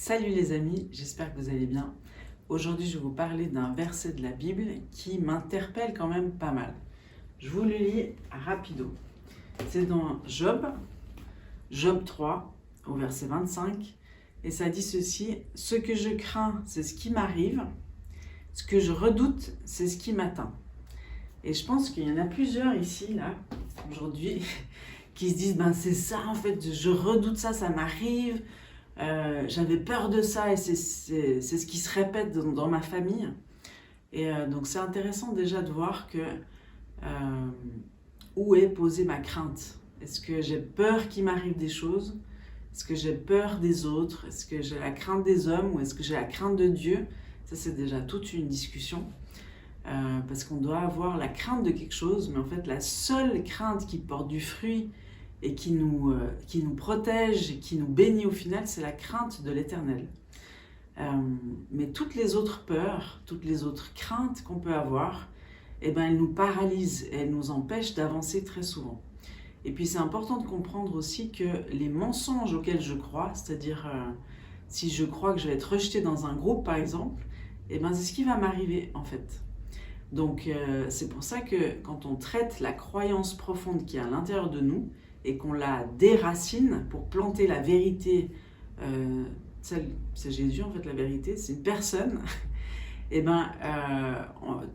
Salut les amis, j'espère que vous allez bien. Aujourd'hui, je vais vous parler d'un verset de la Bible qui m'interpelle quand même pas mal. Je vous le lis rapido. C'est dans Job 3, au verset 25, et ça dit ceci: « Ce que je crains, c'est ce qui m'arrive, ce que je redoute, c'est ce qui m'atteint. » Et je pense qu'il y en a plusieurs ici, là, aujourd'hui, qui se disent, c'est ça en fait, je redoute ça, ça m'arrive. J'avais peur de ça et c'est ce qui se répète dans ma famille. Et donc c'est intéressant déjà de voir que où est posée ma crainte. Est-ce que j'ai peur qu'il m'arrive des choses? Est-ce que j'ai peur des autres? Est-ce que j'ai la crainte des hommes ou est-ce que j'ai la crainte de Dieu? Ça, c'est déjà toute une discussion. Parce qu'on doit avoir la crainte de quelque chose, mais en fait la seule crainte qui porte du fruit et qui nous protège et qui nous bénit au final, c'est la crainte de l'Éternel. Mais toutes les autres peurs, toutes les autres craintes qu'on peut avoir, elles nous paralysent et elles nous empêchent d'avancer très souvent. Et puis c'est important de comprendre aussi que les mensonges auxquels je crois, c'est-à-dire si je crois que je vais être rejeté dans un groupe par exemple, c'est ce qui va m'arriver en fait. Donc c'est pour ça que quand on traite la croyance profonde qui est à l'intérieur de nous et qu'on la déracine pour planter la vérité, c'est Jésus en fait, la vérité, c'est une personne,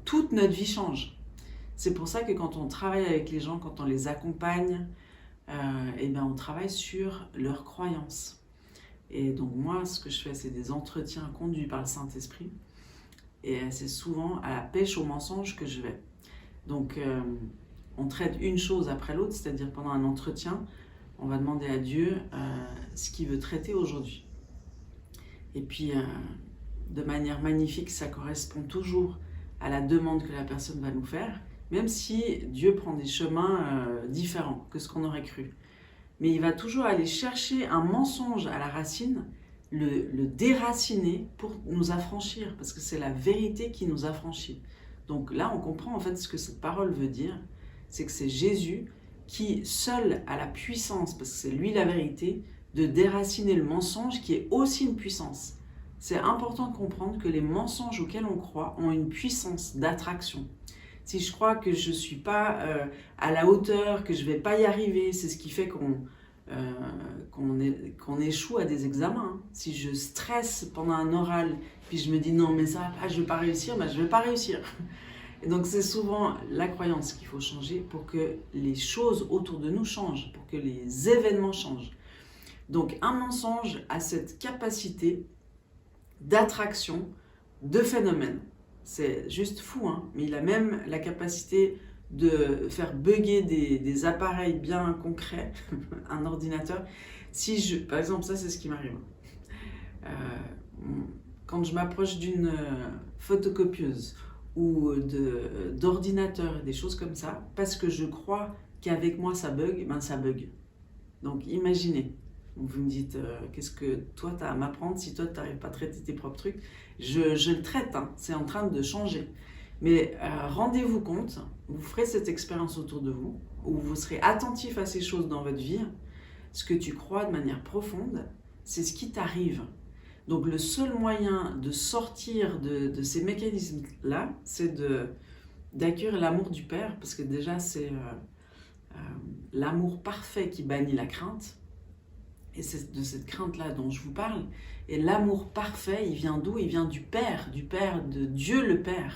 toute notre vie change. C'est pour ça que quand on travaille avec les gens, quand on les accompagne, on travaille sur leurs croyances. Et donc moi, ce que je fais, c'est des entretiens conduits par le Saint-Esprit. Et c'est souvent à la pêche au mensonge que je vais. Donc, on traite une chose après l'autre, c'est-à-dire pendant un entretien, on va demander à Dieu ce qu'il veut traiter aujourd'hui. Et puis, de manière magnifique, ça correspond toujours à la demande que la personne va nous faire, même si Dieu prend des chemins différents que ce qu'on aurait cru. Mais il va toujours aller chercher un mensonge à la racine, le déraciner pour nous affranchir, parce que c'est la vérité qui nous affranchit. Donc là, on comprend en fait ce que cette parole veut dire, c'est que c'est Jésus qui seul a la puissance, parce que c'est lui la vérité, de déraciner le mensonge qui est aussi une puissance. C'est important de comprendre que les mensonges auxquels on croit ont une puissance d'attraction. Si je crois que je ne suis pas à la hauteur, que je ne vais pas y arriver, c'est ce qui fait qu'on échoue à des examens. Si je stresse pendant un oral, puis je me dis non mais ça, je ne vais pas réussir, je ne vais pas réussir. Et donc c'est souvent la croyance qu'il faut changer pour que les choses autour de nous changent, pour que les événements changent. Donc un mensonge a cette capacité d'attraction de phénomènes. C'est juste fou, mais il a même la capacité de faire bugger des appareils bien concrets, un ordinateur. Par exemple, ça c'est ce qui m'arrive. Quand je m'approche d'une photocopieuse ou d'ordinateur, des choses comme ça, parce que je crois qu'avec moi ça bug, ça bug. Donc imaginez, vous me dites, qu'est-ce que toi tu as à m'apprendre si toi tu n'arrives pas à traiter tes propres trucs? Je le traite, c'est en train de changer. Mais rendez-vous compte, vous ferez cette expérience autour de vous, où vous serez attentif à ces choses dans votre vie. Ce que tu crois de manière profonde, c'est ce qui t'arrive. Donc le seul moyen de sortir de ces mécanismes-là, c'est d'accueillir l'amour du Père, parce que déjà c'est l'amour parfait qui bannit la crainte. Et c'est de cette crainte-là dont je vous parle. Et l'amour parfait, il vient d'où? Il vient du Père, de Dieu le Père.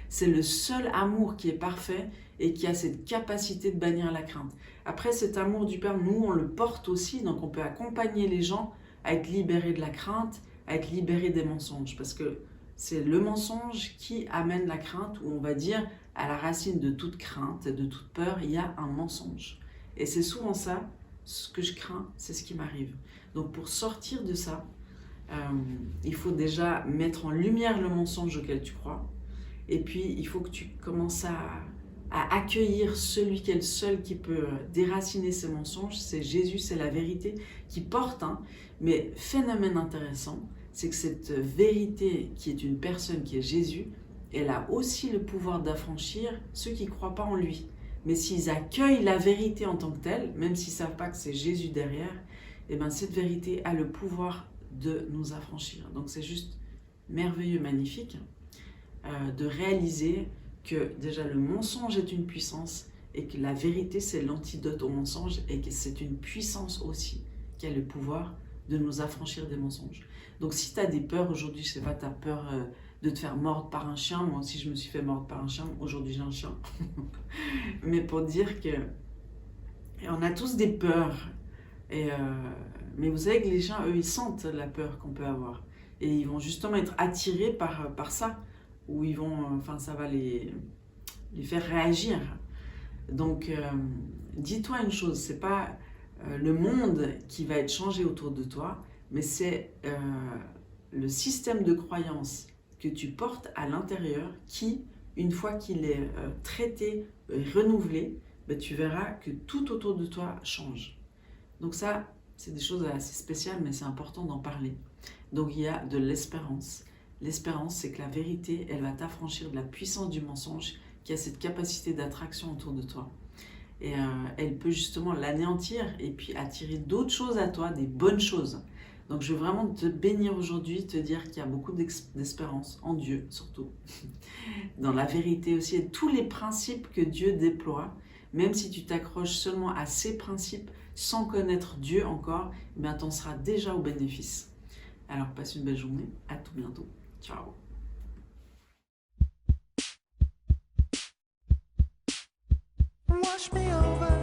C'est le seul amour qui est parfait et qui a cette capacité de bannir la crainte. Après, cet amour du Père, nous, on le porte aussi, donc on peut accompagner les gens à être libérés de la crainte, à être libérés des mensonges. Parce que c'est le mensonge qui amène la crainte, où on va dire, à la racine de toute crainte, de toute peur, il y a un mensonge. Et c'est souvent ça, ce que je crains, c'est ce qui m'arrive. Donc pour sortir de ça, il faut déjà mettre en lumière le mensonge auquel tu crois. Et puis, il faut que tu commences à accueillir celui qui est le seul qui peut déraciner ces mensonges. C'est Jésus, c'est la vérité qui porte. Mais phénomène intéressant, c'est que cette vérité qui est une personne, qui est Jésus, elle a aussi le pouvoir d'affranchir ceux qui ne croient pas en lui. Mais s'ils accueillent la vérité en tant que telle, même s'ils ne savent pas que c'est Jésus derrière, cette vérité a le pouvoir de nous affranchir. Donc c'est juste merveilleux, magnifique de réaliser que déjà le mensonge est une puissance et que la vérité c'est l'antidote au mensonge et que c'est une puissance aussi qui a le pouvoir de nous affranchir des mensonges. Donc si tu as des peurs aujourd'hui, je sais pas, tu as peur de te faire mordre par un chien, moi aussi je me suis fait mordre par un chien, aujourd'hui j'ai un chien. Mais pour dire que on a tous des peurs, mais vous savez que les chiens, eux, ils sentent la peur qu'on peut avoir. Et ils vont justement être attirés par ça, ou ils vont, enfin ça va les faire réagir. Donc dis-toi une chose, c'est pas le monde qui va être changé autour de toi, mais c'est le système de croyance que tu portes à l'intérieur qui, une fois qu'il est traité et renouvelé, ben, tu verras que tout autour de toi change. Donc ça, c'est des choses assez spéciales, mais c'est important d'en parler. Donc il y a de l'espérance. L'espérance, c'est que la vérité, elle va t'affranchir de la puissance du mensonge qui a cette capacité d'attraction autour de toi. Et elle peut justement l'anéantir et puis attirer d'autres choses à toi, des bonnes choses. Donc je veux vraiment te bénir aujourd'hui, te dire qu'il y a beaucoup d'espérance en Dieu surtout, dans la vérité aussi et tous les principes que Dieu déploie. Même si tu t'accroches seulement à ces principes sans connaître Dieu encore, eh bien, tu en seras déjà au bénéfice. Alors passe une belle journée, à tout bientôt. Ciao. Wash me over.